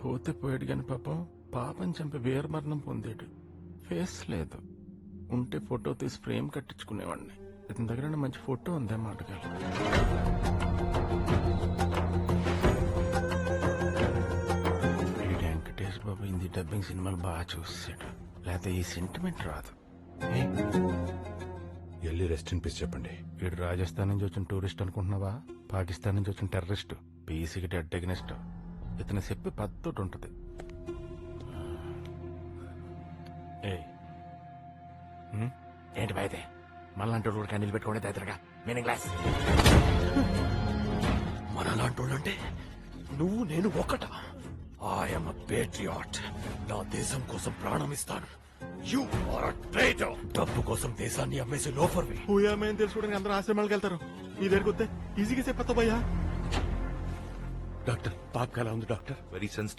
పోతే పోయాడు గాని పాపం పాపం చంపి వీరమరణం పొందాడు. ఫేస్ లేదు, ఉంటే ఫోటో తీసి ఫ్రేమ్ కట్టించుకునేవాడిని. ఇతని దగ్గర మంచి ఫోటో ఉందే మాటగారు. వెంకటేష్ బాబు హిందీ డబ్బింగ్ సినిమాలు బాగా చూసాడు, లేకపోతే ఈ సెంటిమెంట్ రాదు. వెళ్ళి రెస్ట్ ఇన్ పీస్ చెప్పండి. వీడు రాజస్థాన్ నుంచి వచ్చిన టూరిస్ట్ అనుకుంటున్నావా? పాకిస్తాన్ నుంచి వచ్చిన టెర్రరిస్ట్, పీసీకి డెడ్ అగెనిస్ట్. ఇతను చెప్పి పద్ధతి ఉంటది. ఏంటి బాయితే మనలాంటి రోడ్డు క్యాండిల్ పెట్టుకోండి దగ్గరగా మీనింగ్ క్లాస్. మనలాంటి వాళ్ళంటే నువ్వు నేను ఒకట. I'm a patriot. నా దేశం కోసం ప్రాణం ఇస్తాను. You are a traitor. డబ్బు కోసం దేశాన్ని అమ్మేసి లోఫర్వి. ఊయామని తెలుసుకోవడానికి అందరూ ఆశ్రమాలకు వెళ్తారు. ఈ దగ్గరికి వస్తే ఈజీగా చెప్పేస్తా భయ్యా. డాక్టర్ పాప ఎలా ఉంది డాక్టర్? Very sensitive.